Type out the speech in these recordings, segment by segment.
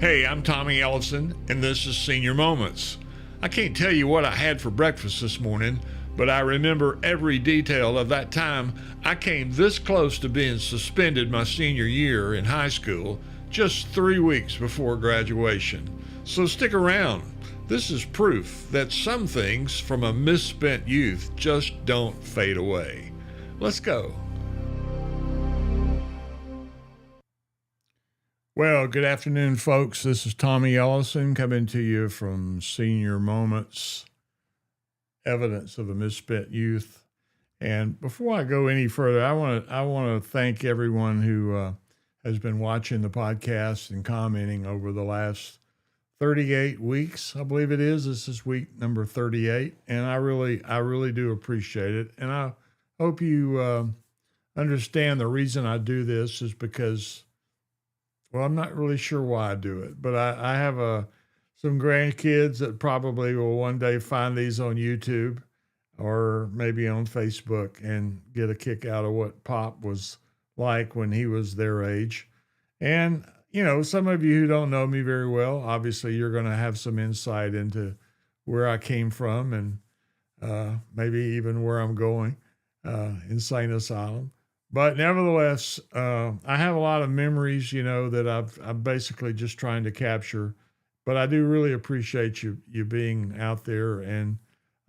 Hey, I'm Tommy Ellison, and this is Senior Moments. I can't tell you what I had for breakfast this morning, but I remember every detail of that time I came this close to being suspended my senior year in high school, just 3 weeks before graduation. So stick around. This is proof that some things from a misspent youth just don't fade away. Let's go. Well, good afternoon, folks. This is Tommy Ellison coming to you from Senior Moments, Evidence of a Misspent Youth. And before I go any further, I want to thank everyone who has been watching the podcast and commenting over the last 38 weeks, I believe it is. This is week number 38, and I really do appreciate it. And I hope you understand the reason I do this is because, well, I'm not really sure why I do it, but I have some grandkids that probably will one day find these on YouTube or maybe on Facebook and get a kick out of what Pop was like when he was their age. And, you know, some of you who don't know me very well, obviously you're going to have some insight into where I came from and maybe even where I'm going, insane asylum. But nevertheless, I have a lot of memories, you know, that I'm basically just trying to capture. But I do really appreciate you being out there, and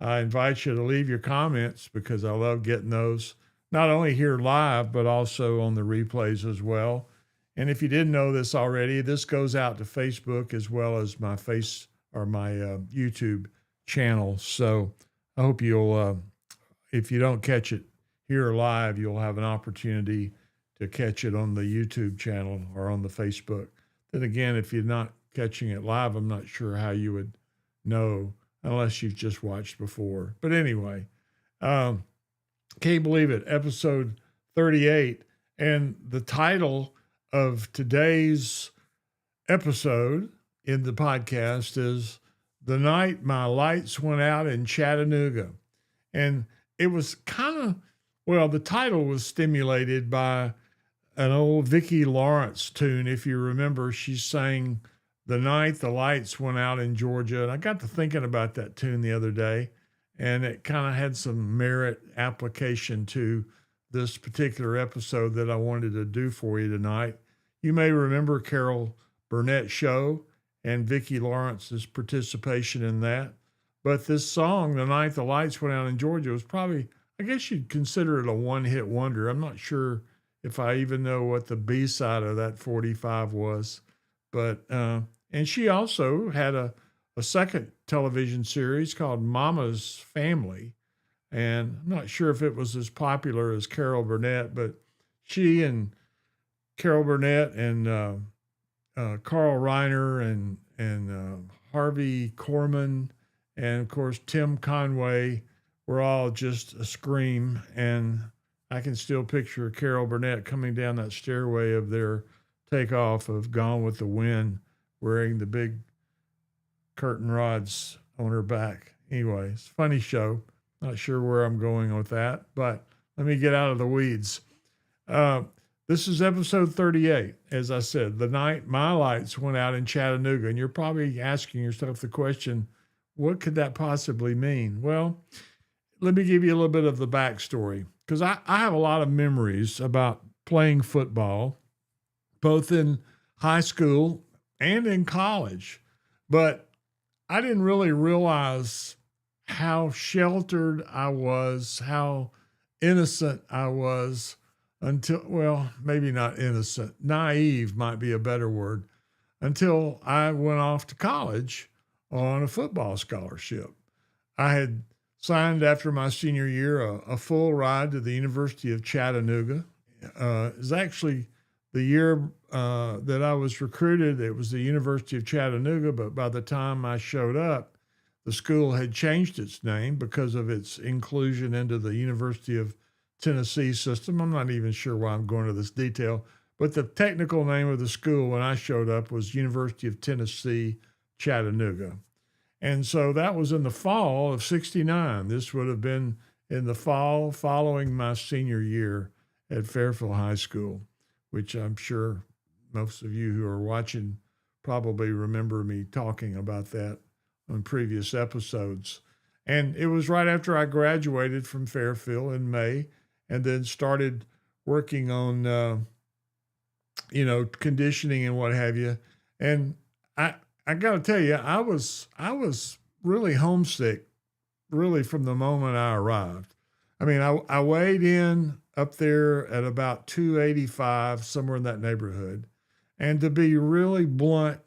I invite you to leave your comments because I love getting those, not only here live, but also on the replays as well. And if you didn't know this already, this goes out to Facebook as well as my YouTube channel. So I hope you'll, if you don't catch it here live, you'll have an opportunity to catch it on the YouTube channel or on the Facebook. Then again, if you're not catching it live, I'm not sure how you would know unless you've just watched before. But anyway, can't believe it, episode 38. And the title of today's episode in the podcast is The Night My Lights Went Out in Chattanooga. And it was kind of, well, the title was stimulated by an old Vicki Lawrence tune. If you remember, she sang The Night the Lights Went Out in Georgia. And I got to thinking about that tune the other day, and it kind of had some merit application to this particular episode that I wanted to do for you tonight. You may remember Carol Burnett's show and Vicki Lawrence's participation in that. But this song, The Night the Lights Went Out in Georgia, was probably, I guess you'd consider it a one-hit wonder. I'm not sure if I even know what the B-side of that 45 was. But, and she also had a second television series called Mama's Family. And I'm not sure if it was as popular as Carol Burnett, but she and Carol Burnett and Carl Reiner and Harvey Korman and, of course, Tim Conway were all just a scream. And I can still picture Carol Burnett coming down that stairway of their takeoff of Gone with the Wind, wearing the big curtain rods on her back. Anyway, it's a funny show. Not sure where I'm going with that, but let me get out of the weeds. This is episode 38. As I said, The Night My Lights Went Out in Chattanooga. And you're probably asking yourself the question, what could that possibly mean? Well, let me give you a little bit of the backstory, because I have a lot of memories about playing football, both in high school and in college. But I didn't really realize how sheltered I was, how innocent I was until, well, maybe not innocent, naive might be a better word, until I went off to college on a football scholarship. I had signed after my senior year a full ride to the University of Chattanooga. It was actually the year that I was recruited. It was the University of Chattanooga, but by the time I showed up, the school had changed its name because of its inclusion into the University of Tennessee system. I'm not even sure why I'm going to this detail, but the technical name of the school when I showed up was University of Tennessee, Chattanooga. And so that was in the fall of '69. This would have been in the fall following my senior year at Fairfield High School, which I'm sure most of you who are watching probably remember me talking about that on previous episodes. And it was right after I graduated from Fairfield in May and then started working on, conditioning and what have you. And I, I got to tell you, I was really homesick really from the moment I arrived. I mean, I weighed in up there at about 285, somewhere in that neighborhood. And to be really blunt,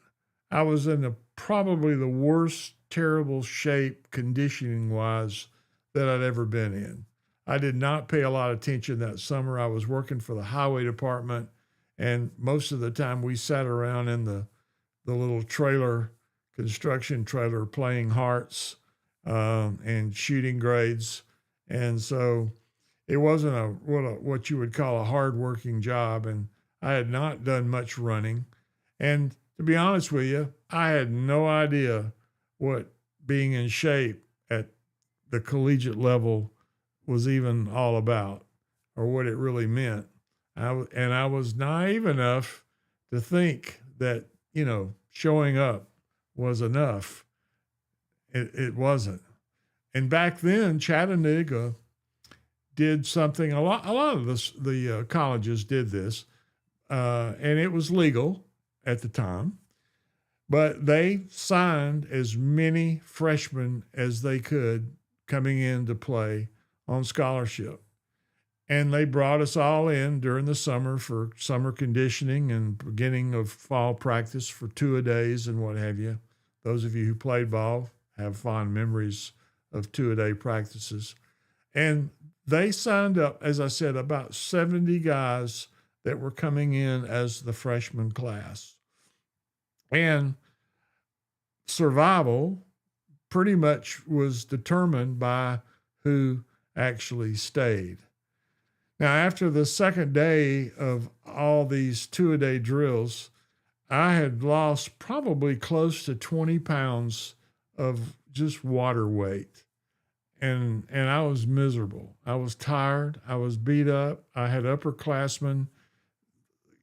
I was in probably the worst, terrible shape, conditioning wise, that I'd ever been in. I did not pay a lot of attention that summer. I was working for the highway department, and most of the time we sat around in the little trailer, construction trailer, playing hearts and shooting grades. And so it wasn't what you would call a hard working job. And I had not done much running. And to be honest with you, I had no idea what being in shape at the collegiate level was even all about or what it really meant. And I was naive enough to think that, showing up was enough. It wasn't. And back then, Chattanooga did something. A lot of the colleges did this, and it was legal at the time. But they signed as many freshmen as they could coming in to play on scholarship. And they brought us all in during the summer for summer conditioning and beginning of fall practice for 2-a-days and what have you. Those of you who played ball have fond memories of 2-a-day practices. And they signed up, as I said, about 70 guys that were coming in as the freshman class. And survival pretty much was determined by who actually stayed. Now, after the second day of all these 2-a-day drills, I had lost probably close to 20 pounds of just water weight. And I was miserable. I was tired. I was beat up. I had upperclassmen,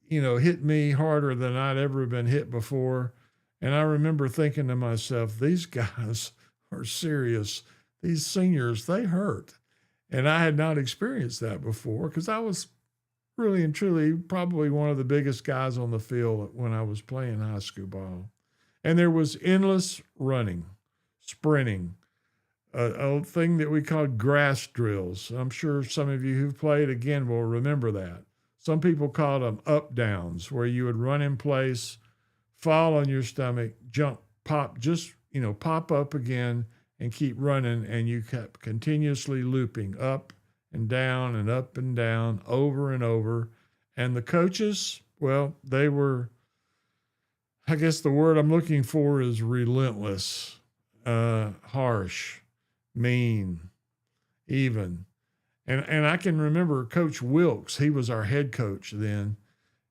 hit me harder than I'd ever been hit before. And I remember thinking to myself, these guys are serious. These seniors, they hurt. And I had not experienced that before because I was really and truly probably one of the biggest guys on the field when I was playing high school ball. And there was endless running, sprinting, a thing that we called grass drills. I'm sure some of you who've played again will remember that. Some people called them up downs, where you would run in place, fall on your stomach, jump, pop, just, pop up again and keep running. And you kept continuously looping up and up and down over and over. And the coaches, well, they were, I guess the word I'm looking for is relentless, harsh, mean, even. And I can remember Coach Wilkes, he was our head coach then,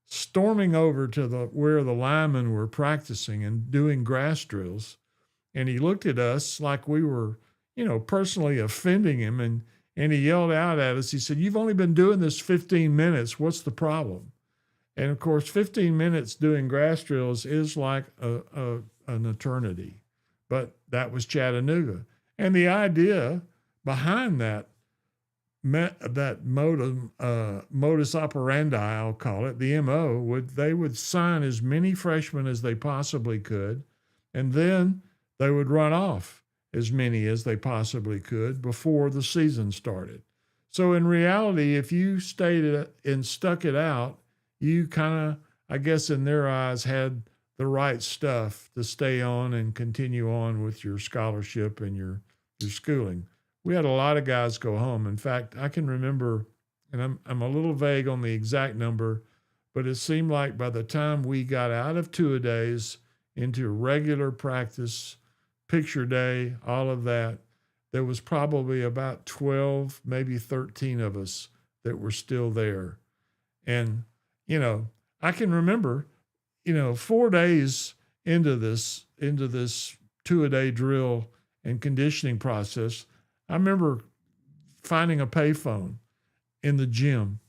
storming over to where the linemen were practicing and doing grass drills. And he looked at us like we were, personally offending him. And he yelled out at us. He said, "You've only been doing this 15 minutes. What's the problem?" And of course, 15 minutes doing grass drills is like an eternity. But that was Chattanooga. And the idea behind that modus operandi, I'll call it, the MO, they would sign as many freshmen as they possibly could, and then they would run off as many as they possibly could before the season started. So in reality, if you stayed and stuck it out, you kind of, I guess in their eyes, had the right stuff to stay on and continue on with your scholarship and your schooling. We had a lot of guys go home. In fact, I can remember, and I'm a little vague on the exact number, but it seemed like by the time we got out of 2-a-days into regular practice, picture day, all of that, there was probably about 12, maybe 13 of us that were still there. And, I can remember, 4 days into this 2-a-day drill and conditioning process, I remember finding a payphone in the gym,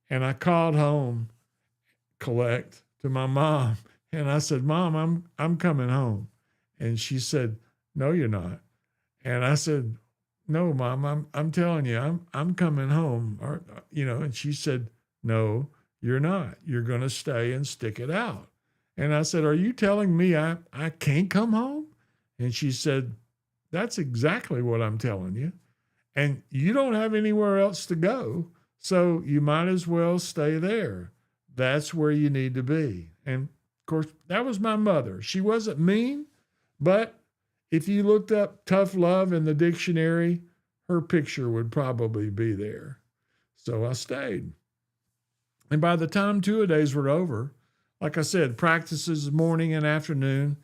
and I called home, collect, to my mom, And I said, Mom, I'm coming home. And she said, No, you're not. And I said, No, Mom, I'm telling you, I'm coming home. Or, and she said, No, you're not. You're going to stay and stick it out. And I said, Are you telling me I can't come home? And she said, That's exactly what I'm telling you. And you don't have anywhere else to go. So you might as well stay there. That's where you need to be. And of course, that was my mother. She wasn't mean, but if you looked up tough love in the dictionary, her picture would probably be there. So I stayed. And by the time 2-a-days were over, like I said, practices morning and afternoon,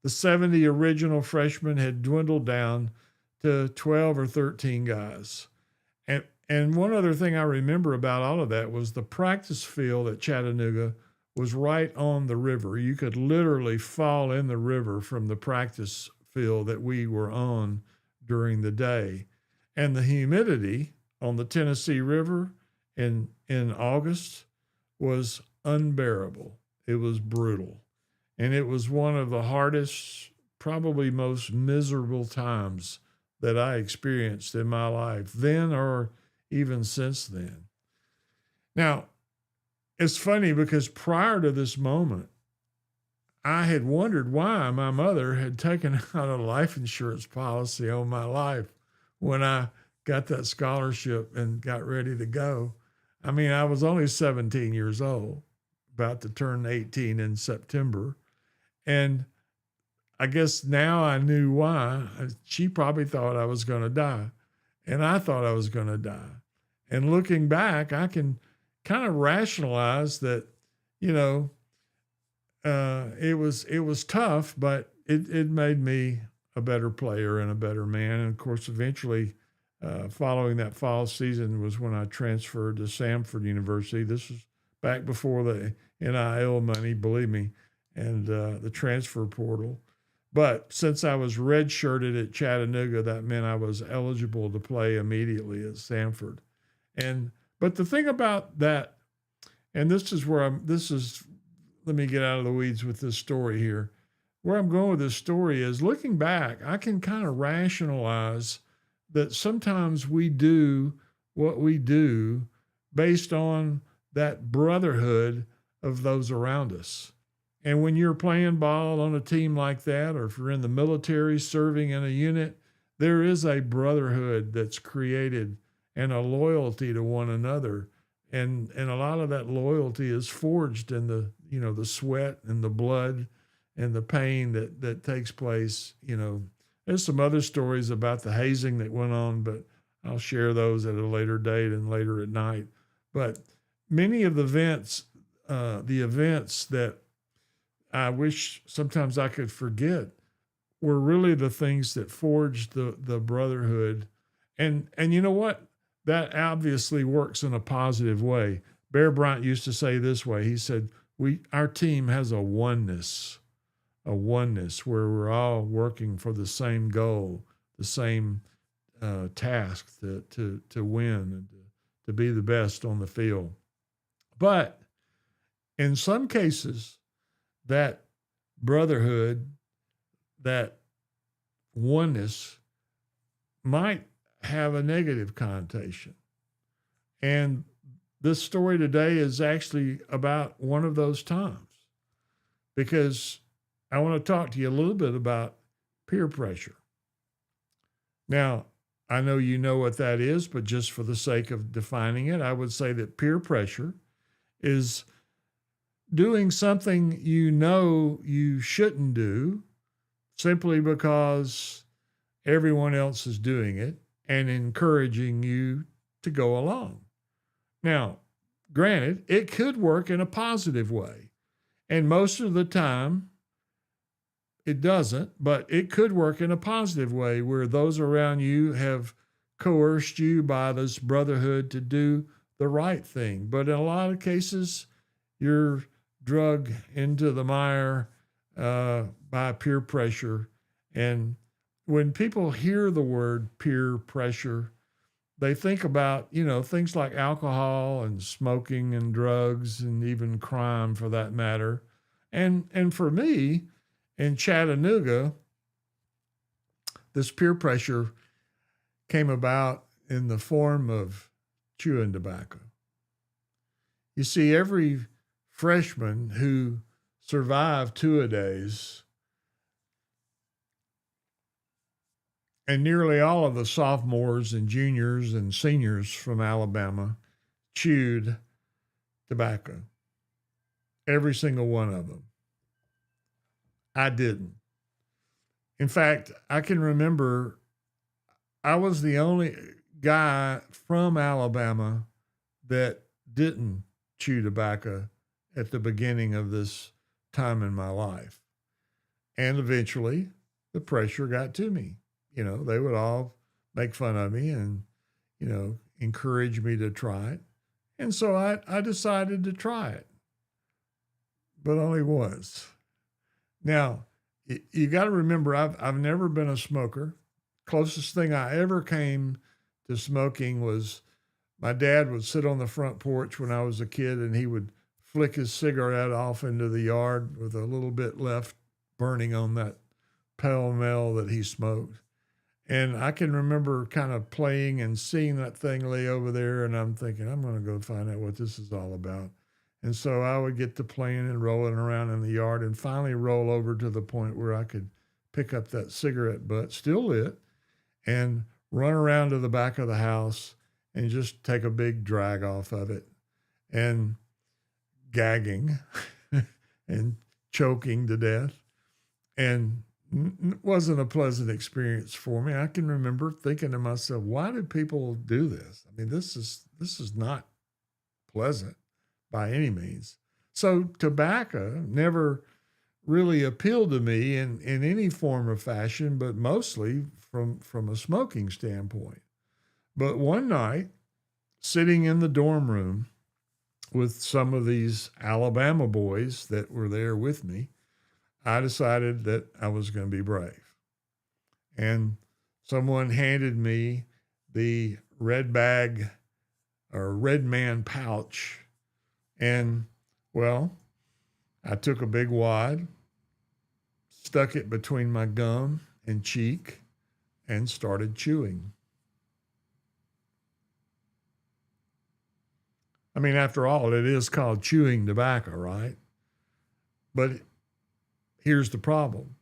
the 70 original freshmen had dwindled down to 12 or 13 guys. And one other thing I remember about all of that was the practice field at Chattanooga was right on the river. You could literally fall in the river from the practice field that we were on during the day. And the humidity on the Tennessee River in August was unbearable. It was brutal. And it was one of the hardest, probably most miserable times that I experienced in my life, then or even since then. Now, it's funny because prior to this moment, I had wondered why my mother had taken out a life insurance policy on my life when I got that scholarship and got ready to go. I mean, I was only 17 years old, about to turn 18 in September. And I guess now I knew why. She probably thought I was going to die, and I thought I was going to die. And looking back, I can kind of rationalize that, it was tough, but it made me a better player and a better man. And of course, eventually, following that fall season was when I transferred to Samford University. This was back before the NIL money, believe me, and the transfer portal. But since I was redshirted at Chattanooga, that meant I was eligible to play immediately at Samford. But the thing about that, and let me get out of the weeds with this story here. Where I'm going with this story is looking back, I can kind of rationalize that sometimes we do what we do based on that brotherhood of those around us. And when you're playing ball on a team like that, or if you're in the military serving in a unit, there is a brotherhood that's created and a loyalty to one another. And a lot of that loyalty is forged in the sweat and the blood and the pain that takes place. There's some other stories about the hazing that went on, but I'll share those at a later date and later at night. But many of the events that I wish sometimes I could forget were really the things that forged the brotherhood. And you know what? That obviously works in a positive way. Bear Bryant used to say this way. He said, our team has a oneness where we're all working for the same goal, the same task to win and to be the best on the field. But in some cases, that brotherhood, that oneness might have a negative connotation. And this story today is actually about one of those times, because I want to talk to you a little bit about peer pressure. Now, I know you know what that is, but just for the sake of defining it, I would say that peer pressure is doing something you shouldn't do simply because everyone else is doing it and encouraging you to go along. Now, granted, it could work in a positive way, and most of the time it doesn't, but it could work in a positive way where those around you have coerced you by this brotherhood to do the right thing. But in a lot of cases, you're drug into the mire by peer pressure. And when people hear the word peer pressure, they think about, things like alcohol and smoking and drugs and even crime for that matter. And for me, in Chattanooga, this peer pressure came about in the form of chewing tobacco. You see, every freshman who survived two-a-days, and nearly all of the sophomores and juniors and seniors from Alabama chewed tobacco. Every single one of them. I didn't. In fact, I can remember I was the only guy from Alabama that didn't chew tobacco at the beginning of this time in my life. And eventually, the pressure got to me. They would all make fun of me and, encourage me to try it. And so I decided to try it, but only once. Now, you got to remember, I've never been a smoker. Closest thing I ever came to smoking was my dad would sit on the front porch when I was a kid, and he would flick his cigarette off into the yard with a little bit left burning on that Pall Mall that he smoked. And I can remember kind of playing and seeing that thing lay over there, and I'm thinking, I'm going to go find out what this is all about. And so I would get to playing and rolling around in the yard and finally roll over to the point where I could pick up that cigarette butt, still lit, and run around to the back of the house and just take a big drag off of it, and gagging and choking to death. And wasn't a pleasant experience for me. I can remember thinking to myself, why do people do this? I mean, this is not pleasant by any means. So tobacco never really appealed to me in any form or fashion, but mostly from a smoking standpoint. But one night, sitting in the dorm room with some of these Alabama boys that were there with me, I decided that I was going to be brave. And someone handed me the red bag or red man pouch. And, well, I took a big wad, stuck it between my gum and cheek, and started chewing. I mean, after all, it is called chewing tobacco, right? But here's the problem.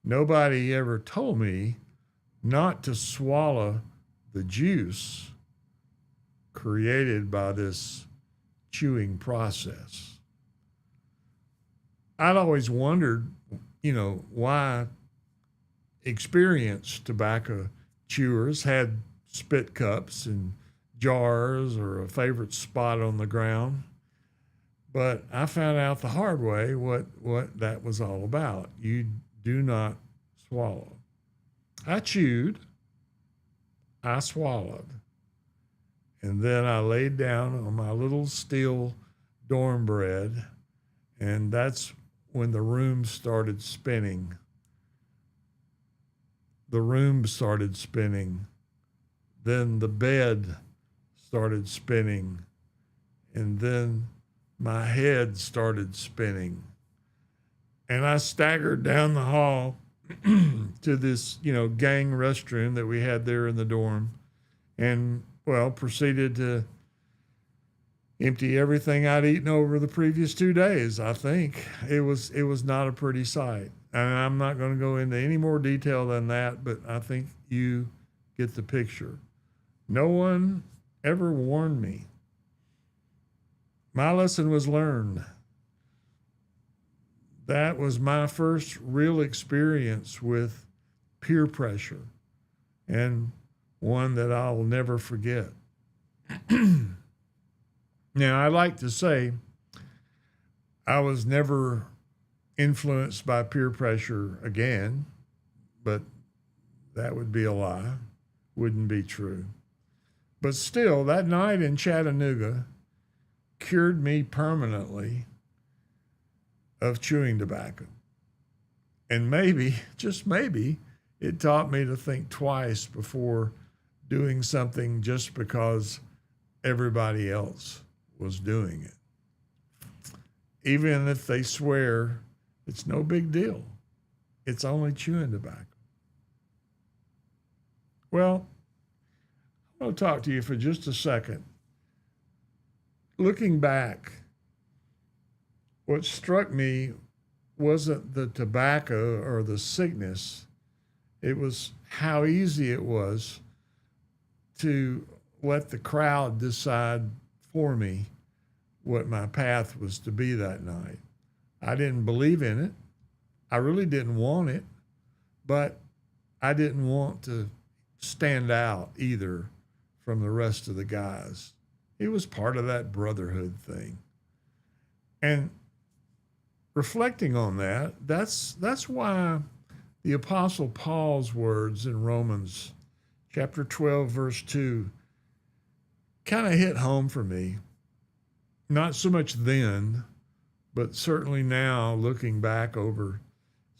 Nobody ever told me not to swallow the juice created by this chewing process. I'd always wondered, why experienced tobacco chewers had spit cups and jars or a favorite spot on the ground. But I found out the hard way what that was all about. You do not swallow. I chewed, I swallowed, and then I laid down on my little steel dorm bed, and that's when the room started spinning. The room started spinning. Then the bed started spinning, and then my head started spinning. And I staggered down the hall to this, gang restroom that we had there in the dorm, and, proceeded to empty everything I'd eaten over the previous 2 days. I think it was not a pretty sight. And I'm not going to go into any more detail than that, but I think you get the picture. No one ever warned me. My lesson was learned. That was my first real experience with peer pressure, and one that I'll never forget. Now, I like to say I was never influenced by peer pressure again, but that would be a lie, wouldn't be true. But still, that night in Chattanooga cured me permanently of chewing tobacco. And maybe, just maybe, it taught me to think twice before doing something just because everybody else was doing it. Even if they swear It's no big deal. It's only chewing tobacco. Well, I want to talk to you for just a second. Looking back, what struck me wasn't the tobacco or the sickness, it was how easy it was to let the crowd decide for me what my path was to be that night. I didn't believe in it. I really didn't want it, but I didn't want to stand out either from the rest of the guys. It was part of that brotherhood thing. And reflecting on that, that's why the Apostle Paul's words in Romans chapter 12, verse 2, kind of hit home for me. Not so much then, but certainly now, looking back over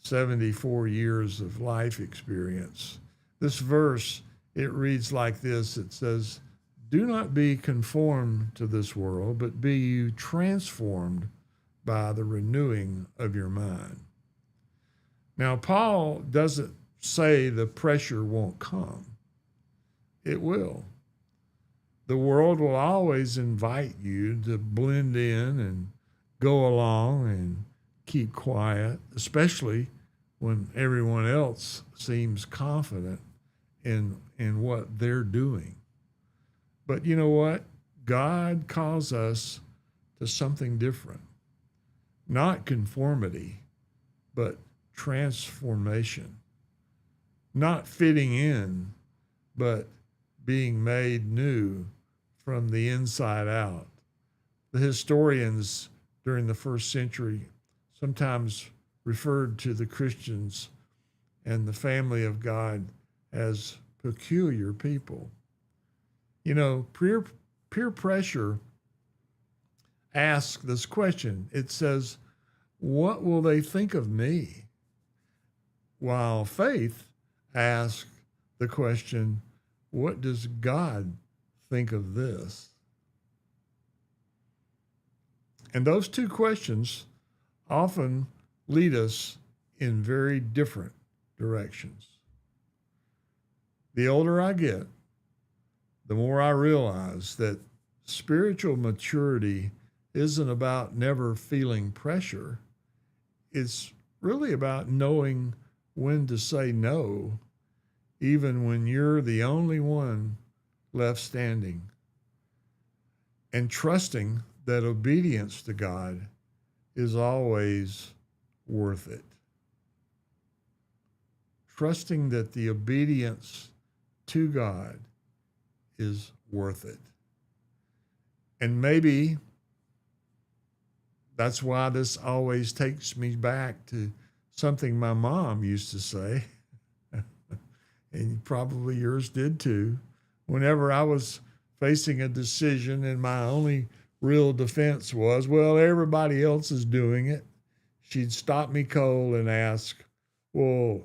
74 years of life experience. This verse, it reads like this. It says, "Do not be conformed to this world, but be you transformed by the renewing of your mind." Now, Paul doesn't say the pressure won't come. It will. The world will always invite you to blend in and go along and keep quiet, especially when everyone else seems confident in what they're doing. But you know what? God calls us to something different. Not conformity, but transformation. Not fitting in, but being made new from the inside out. The historians during the first century sometimes referred to the Christians and the family of God as peculiar people. You know, peer pressure asks this question. It says, what will they think of me? While faith asks the question, what does God think of this? And those two questions often lead us in very different directions. The older I get, the more I realize that spiritual maturity isn't about never feeling pressure. It's really about knowing when to say no, even when you're the only one left standing, and trusting that obedience to God is always worth it. Trusting that the obedience to God is worth it. And maybe that's why this always takes me back to something my mom used to say, and probably yours did too. Whenever I was facing a decision and my only real defense was, well, everybody else is doing it, she'd stop me cold and ask, well,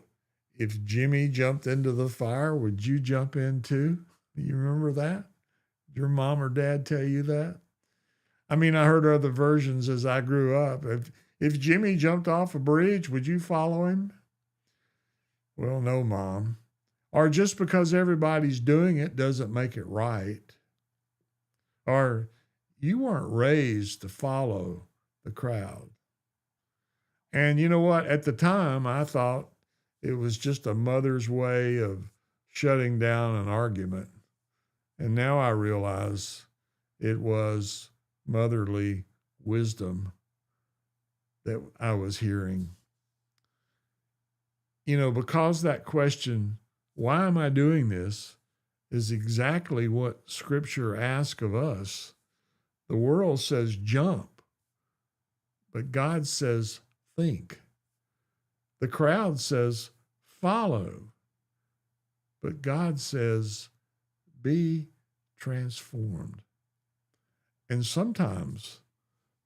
if Jimmy jumped into the fire, would you jump in too? You remember that? Did your mom or dad tell you that? I mean, I heard other versions as I grew up. If Jimmy jumped off a bridge, would you follow him? Well, no, Mom. Or just because everybody's doing it doesn't make it right. Or you weren't raised to follow the crowd. And you know what? At the time, I thought it was just a mother's way of shutting down an argument. And now I realize it was motherly wisdom that I was hearing. You know, because that question, why am I doing this, is exactly what Scripture asks of us. The world says jump, but God says think. The crowd says follow, but God says be transformed. And sometimes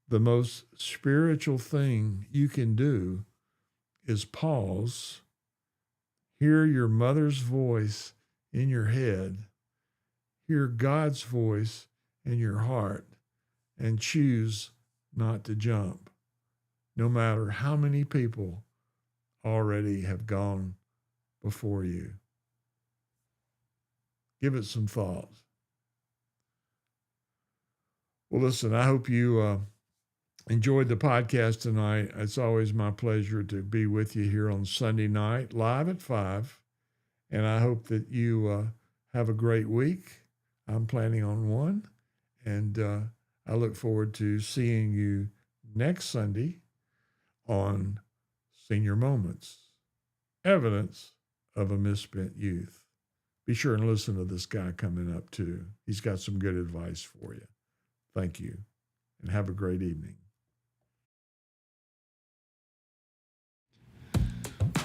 the most spiritual thing you can do is pause, hear your mother's voice in your head, hear God's voice in your heart, and choose not to jump. no matter how many people already have gone before you. Give it some thought. Well, listen, I hope you enjoyed the podcast tonight. It's always my pleasure to be with you here on Sunday night, live at 5. And I hope that you have a great week. I'm planning on one. And I look forward to seeing you next Sunday on Senior Moments, Evidence of a Misspent Youth. Be sure and listen to this guy coming up too. He's got some good advice for you. Thank you, and have a great evening.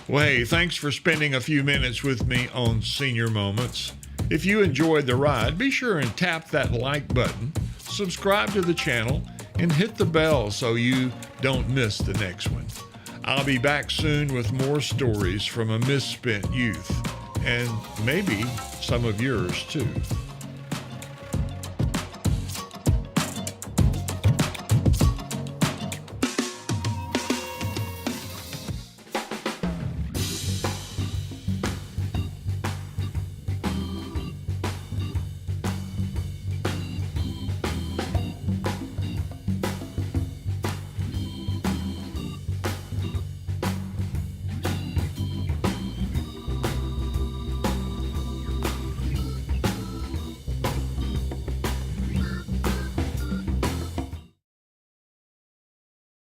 Well, hey, thanks for spending a few minutes with me on Senior Moments. If you enjoyed the ride, be sure and tap that like button, subscribe to the channel, and hit the bell so you don't miss the next one. I'll be back soon with more stories from a misspent youth, and maybe some of yours too.